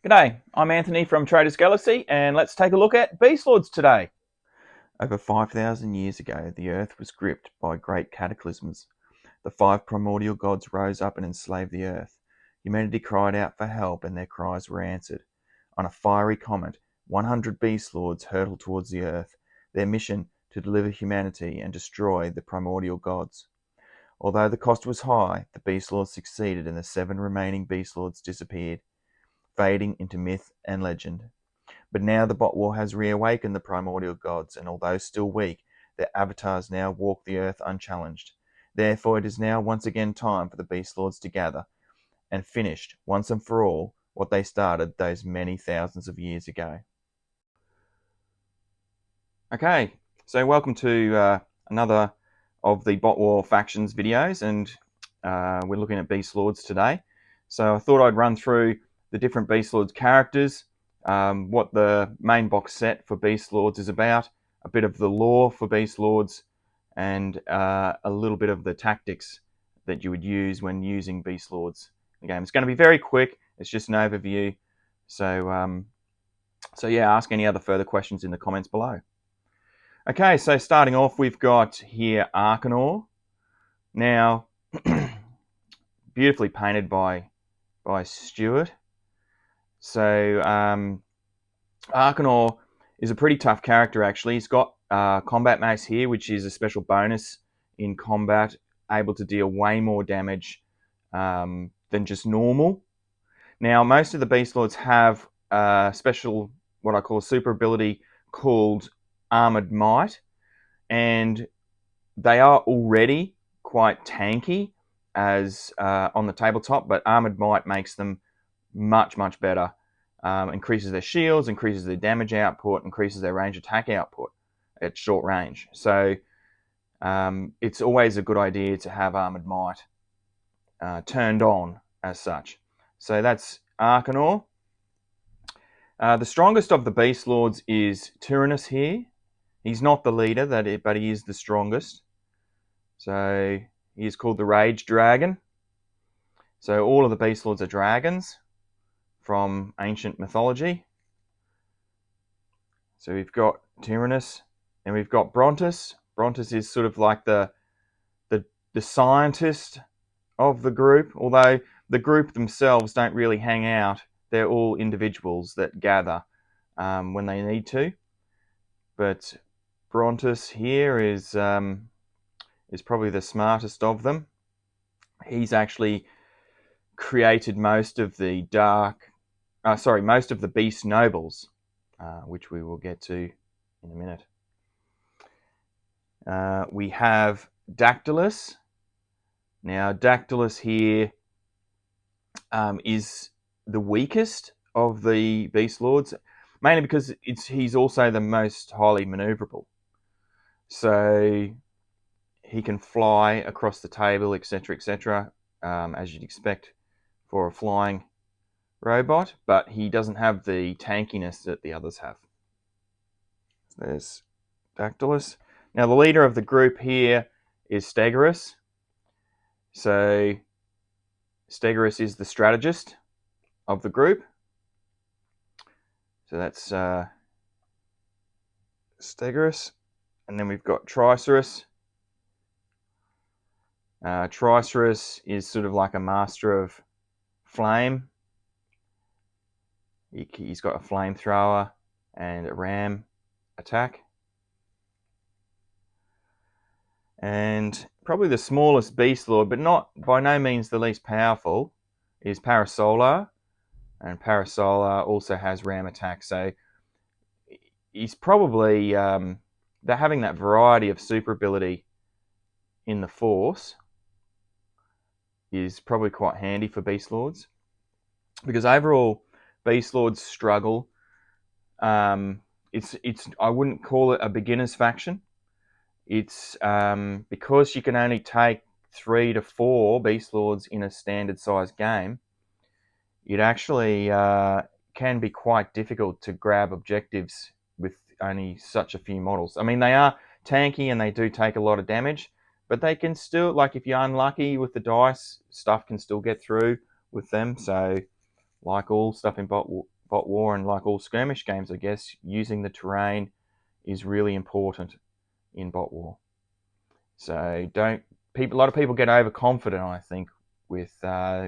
G'day, I'm Anthony from Traders Galaxy, and let's take a look at Beastlords today. Over 5,000 years ago, the Earth was gripped by great cataclysms. The five primordial gods rose up and enslaved the Earth. Humanity cried out for help, and their cries were answered. On a fiery comet, 100 Beastlords hurtled towards the Earth, their mission to deliver humanity and destroy the primordial gods. Although the cost was high, the Beastlords succeeded, and the 7 remaining Beastlords disappeared, fading into myth and legend. But now the BotWar has reawakened the primordial gods, and although still weak, their avatars now walk the earth unchallenged. Therefore it is now once again time for the Beastlords to gather and finish, once and for all, what they started those many thousands of years ago. Okay, so welcome to another of the BotWar factions videos, and we're looking at Beastlords today. So I thought I'd run through the different Beastlords characters, what the main box set for Beastlords is about, a bit of the lore for Beastlords, and a little bit of the tactics that you would use when using Beastlords in the game. It's going to be very quick. It's just an overview. So yeah, ask any other further questions in the comments below. Okay, so starting off, we've got here Arkanor. Now, beautifully painted by Stuart. So Arkanor is a pretty tough character, actually. He's got combat mace here, which is a special bonus in combat, able to deal way more damage than just normal. Now, most of the Beastlords have a special, what I call a super ability called Armored Might, and they are already quite tanky as on the tabletop, but Armored Might makes them much better. Increases their shields, increases their damage output, increases their range attack output at short range. So it's always a good idea to have Armored Might turned on as such. So that's Arkanor. The strongest of the Beastlords is Tyronus here. He's not the leader, but he is the strongest. So he is called the Rage Dragon. So all of the Beastlords are dragons from ancient mythology. So we've got Tyronus, and we've got Brontus. Brontus is sort of like the scientist of the group, although the group themselves don't really hang out. They're all individuals that gather when they need to. But Brontus here is probably the smartest of them. He's actually created most of the most of the beast nobles, which we will get to in a minute. We have Dactylus. Now, Dactylus here is the weakest of the Beastlords, mainly because he's also the most highly maneuverable. So he can fly across the table, etc., as you'd expect for a flying robot, but he doesn't have the tankiness that the others have. So there's Dactylus. Now, the leader of the group here is Stegoras. So Stegoras is the strategist of the group. So that's Stegoras. And then we've got Triceras. Triceras is sort of like a master of flame. He's got a flamethrower and a ram attack. And probably the smallest Beastlord, but not by no means the least powerful, is Parasolar. And Parasolar also has ram attack. So he's probably, they're having that variety of super ability in the Force is probably quite handy for Beastlords. Because overall, Beastlords struggle. It's I wouldn't call it a beginner's faction. It's because you can only take 3 to 4 Beastlords in a standard size game. It actually can be quite difficult to grab objectives with only such a few models. I mean, they are tanky and they do take a lot of damage, but they can still, like if you're unlucky with the dice, stuff can still get through with them. So like all stuff in BotWar, and like all skirmish games, I guess, using the terrain is really important in BotWar. So a lot of people get overconfident, I think, with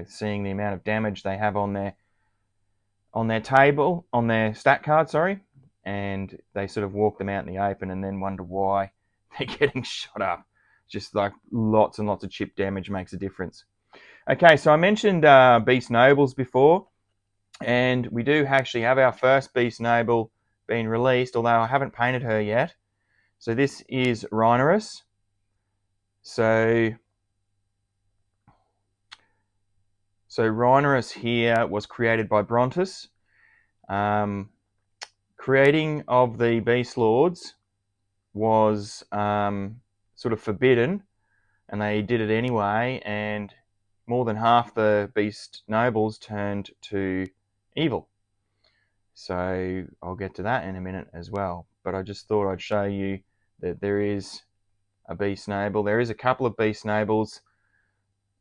seeing the amount of damage they have on their stat card, sorry, and they sort of walk them out in the open and then wonder why they're getting shot up. Just like lots and lots of chip damage makes a difference. Okay, so I mentioned Beast Nobles before, and we do actually have our first Beast Noble being released, although I haven't painted her yet. So this is Rhinos. So Rhinos here was created by Brontus. Creating of the Beastlords was sort of forbidden, and they did it anyway, and more than half the Beast Nobles turned to evil. So I'll get to that in a minute as well. But I just thought I'd show you that there is a Beast Noble. There is a couple of Beast Nobles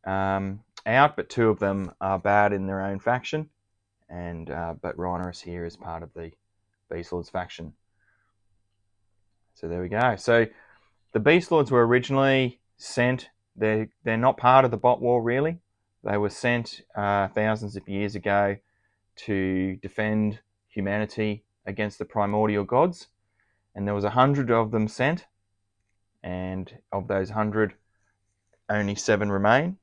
out, but two of them are bad in their own faction, and but Rhinos here is part of the Beastlords faction. So there we go. So the Beastlords were originally sent. They're not part of the BotWar really. They were sent thousands of years ago to defend humanity against the primordial gods, and there was 100 of them sent, and of those 100, only 7 remain.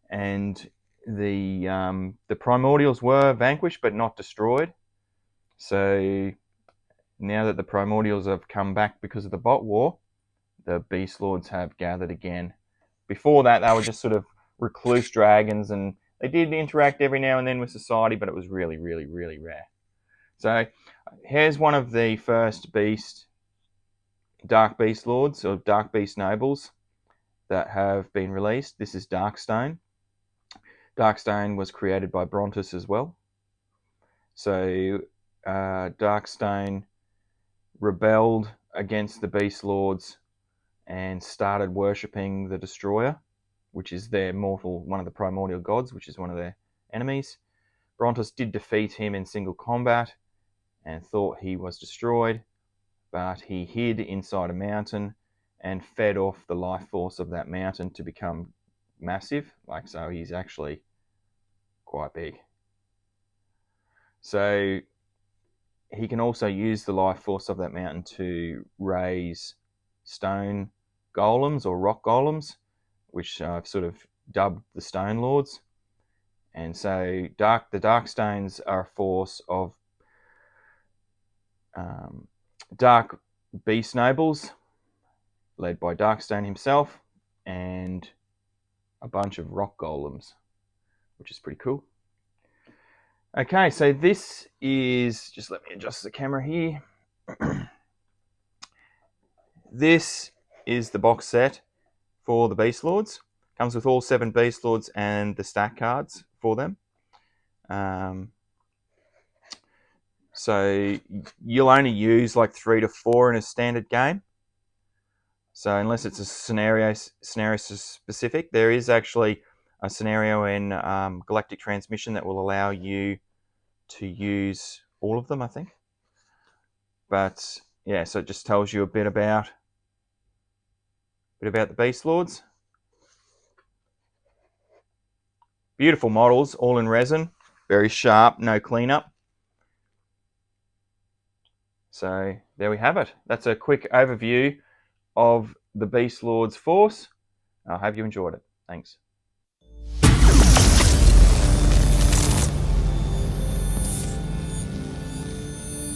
And the primordials were vanquished but not destroyed. So now that the primordials have come back because of the BotWar, the Beastlords have gathered again. Before that, they were just sort of recluse dragons, and they did interact every now and then with society, but it was really, really, really rare. So here's one of the first Dark Beastlords, or Dark Beast Nobles, that have been released. This is Darkstone. Darkstone was created by Brontus as well. So Darkstone rebelled against the Beastlords and started worshipping the Destroyer, which is one of the primordial gods, which is one of their enemies. Brontus did defeat him in single combat and thought he was destroyed, but he hid inside a mountain and fed off the life force of that mountain to become massive. So he's actually quite big. So he can also use the life force of that mountain to raise stone golems or rock golems, which I've sort of dubbed the Stone Lords. And so the Dark Stones are a force of Dark Beast Nobles, led by Darkstone himself, and a bunch of rock golems, which is pretty cool. Okay, so this is, just let me adjust the camera here. This is the box set for the Beastlords. Comes with all 7 Beastlords and the stat cards for them. So you'll only use like 3 to 4 in a standard game. So unless it's a scenario specific, there is actually a scenario in Galactic Transmission that will allow you to use all of them, I think. But yeah, so it just tells you a bit about the Beastlords. Beautiful models, all in resin, very sharp, no cleanup. So there we have it. That's a quick overview of the Beastlords force. I hope you enjoyed it. Thanks.